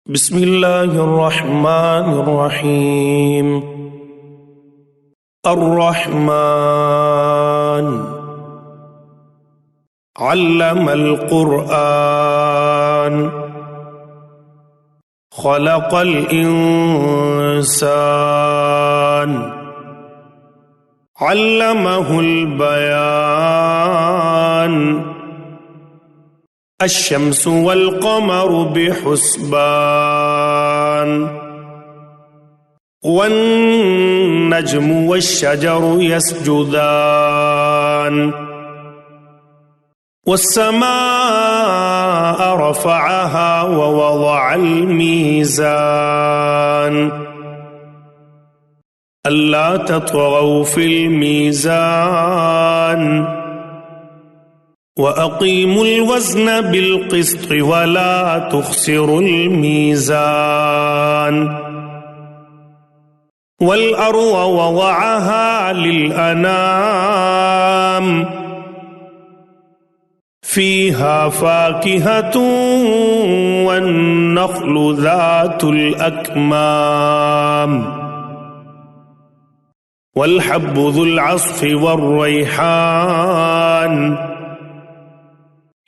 بسم الله الرحمن الرحيم. الرحمن علم القرآن خلق الإنسان علمه البيان الشمس والقمر بحسبان والنجم والشجر يسجدان والسماء رفعها ووضع الميزان ألا تطغوا في الميزان وأقيموا الوزن بالقسط ولا تخسروا الميزان والأرض وضعها للأنام فيها فاكهة والنخل ذات الأكمام والحب ذو العصف والريحان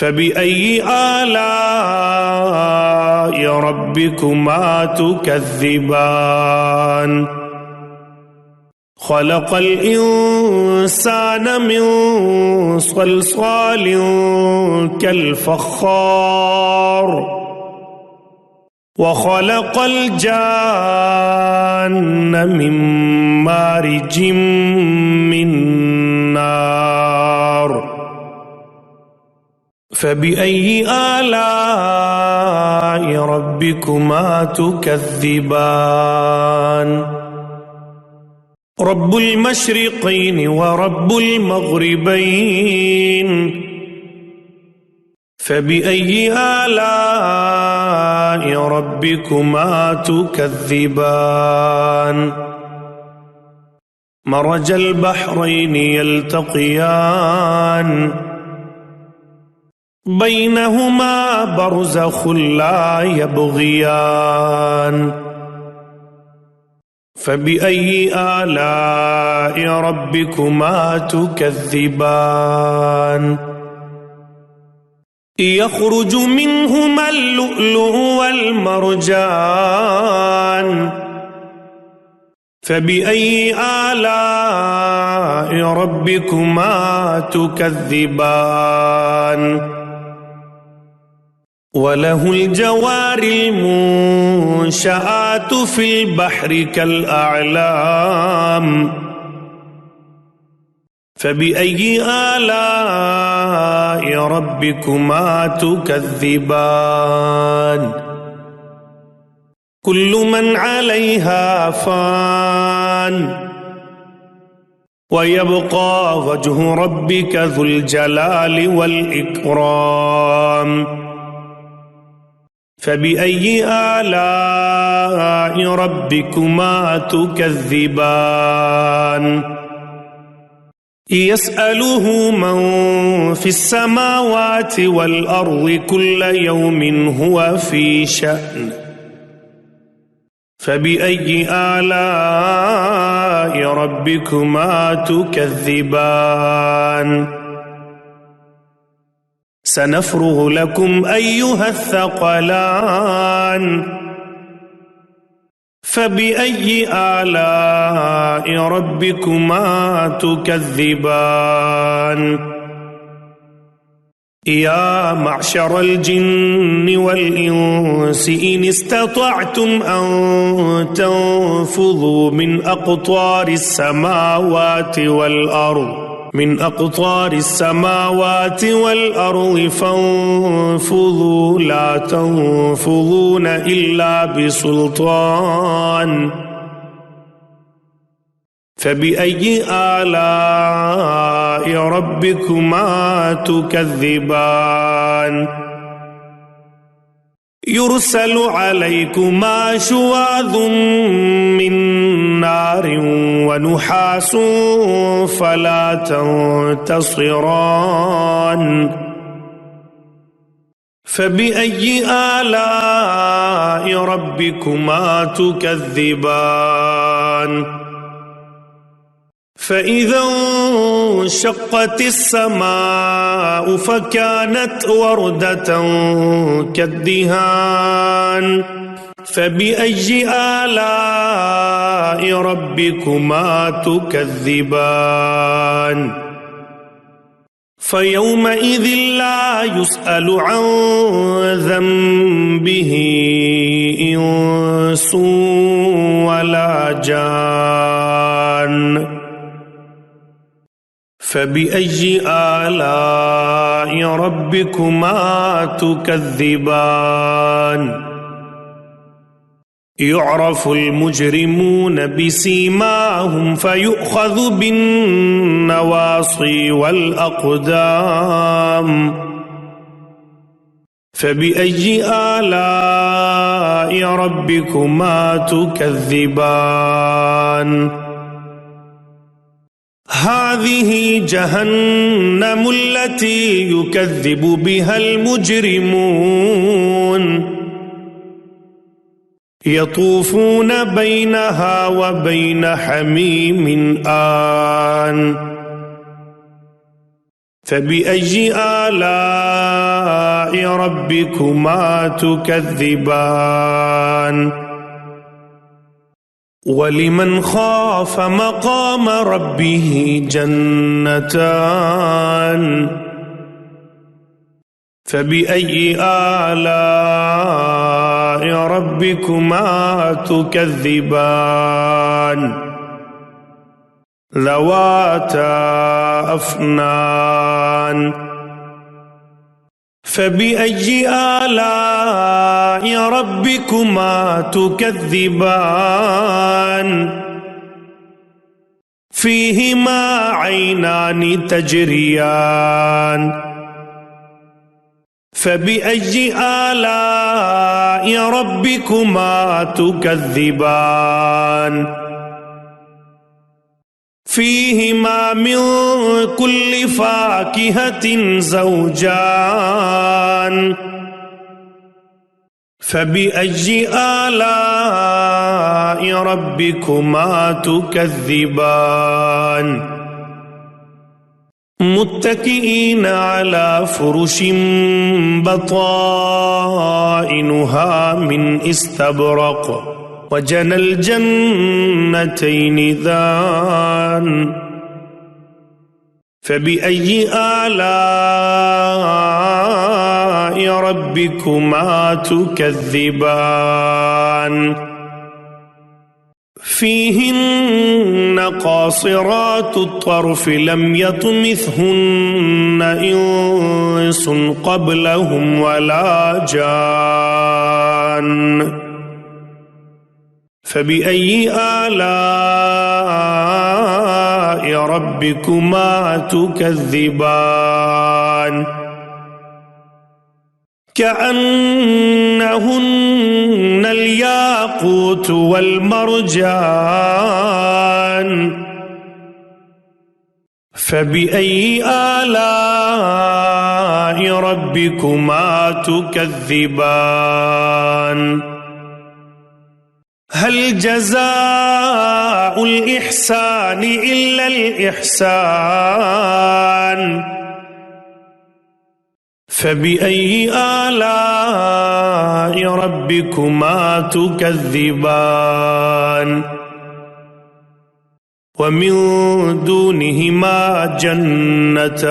فبأي آلاء ربكما تكذبان خلق الإنسان من صلصال كالفخار وخلق الجان من مارج من نار فبأي آلاء ربكما تكذبان رب المشرقين ورب المغربين فبأي آلاء ربكما تكذبان مرج البحرين يلتقيان بينهما برزخ لا يبغيان فبأي آلاء ربكما تكذبان يخرج منهما اللؤلؤ والمرجان فبأي آلاء ربكما تكذبان وله الجوار المنشآت في البحر كالأعلام فبأي آلاء ربكما تكذبان كل من عليها فان ويبقى وجه ربك ذو الجلال والإكرام فبأي آلاء ربكما تكذبان يسأله من في السماوات والأرض كل يوم هو في شأن فبأي آلاء ربكما تكذبان سنفرغ لكم أيها الثقلان فبأي آلاء ربكما تكذبان يا معشر الجن والإنس إن استطعتم أن تنفذوا من أقطار السماوات والأرض فانفذوا لا تنفذون إلا بسلطان فبأي آلاء ربكما تكذبان يرسل عليكما شواظ من نار ونحاس فلا تنتصران فبأي آلاء ربكما تكذبان فإذا انشقت السماء فكانت وردة كالدهان فبأي آلاء ربكما تكذبان فيومئذ لا يسأل عن ذنبه إنس ولا جان فبأي آلاء ربكما تكذبان يعرف المجرمون بسيماهم فيؤخذ بالنواصي والأقدام فبأي آلاء ربكما تكذبان هذه جهنم التي يكذب بها المجرمون يطوفون بينها وبين حميم آن فبأي آلاء ربكما تكذبان ولمن خاف مقام ربه جنتان فبأي آلاء ربكما تكذبان ذواتا أفنان فبأي آلاء ربكما تكذبان فيهما عينان تجريان فبأي آلاء ربكما تكذبان فيهما من كل فاكهة زوجان فبأي آلاء ربكما تكذبان متكئين على فرش بطائنها من استبرق وجنى الجنتين دان فبأي آلاء ربكما تكذبان فيهن قاصرات الطرف لم يطمثهن إنس قبلهم ولا جان فبأي آلاء ربكما تكذبان كأنهن الياقوت والمرجان فبأي آلاء ربكما تكذبان هل جزاء الإحسان إلا الإحسان فبأي آلاء ربكما تكذبان ومن دونهما جنتان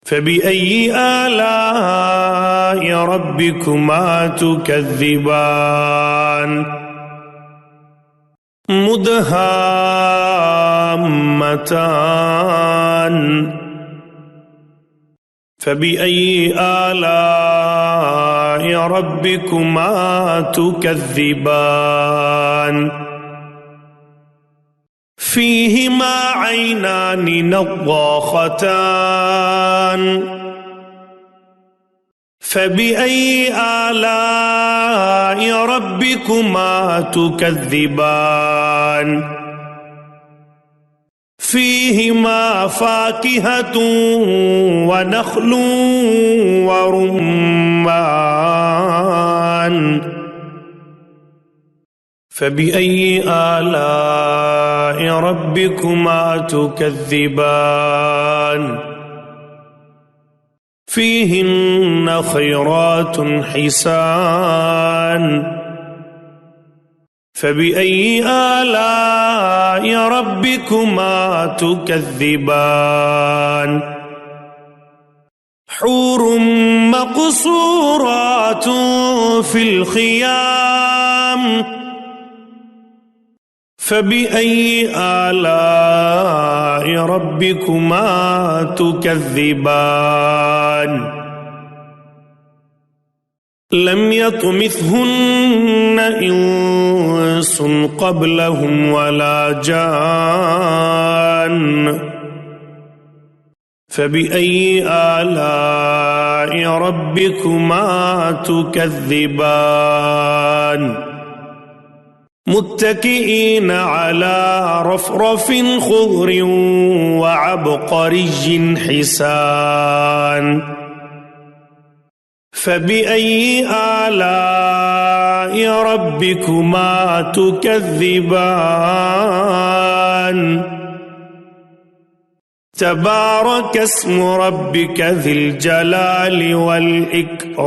فبأي آلاء ربكما تكذبان مدهامتان فبأي آلاء ربكما تكذبان فيهما عينان نضاختان فبأي آلاء ربكما تكذبان فيهما فاكهة ونخل ورمان فبأي آلاء ربكما تكذبان فيهن خيرات حسان فبأي آلاء ربكما تكذبان حور مقصورات في الخيام فبأي آلاء ربكما تكذبان لم يطمثهن إنس قبلهم ولا جان فبأي آلاء ربكما تكذبان متكئين على رفرف خضر وعبقري حسان فبأي آلاء ربكما تكذبان تبارك اسم ربك ذي الجلال والإكرام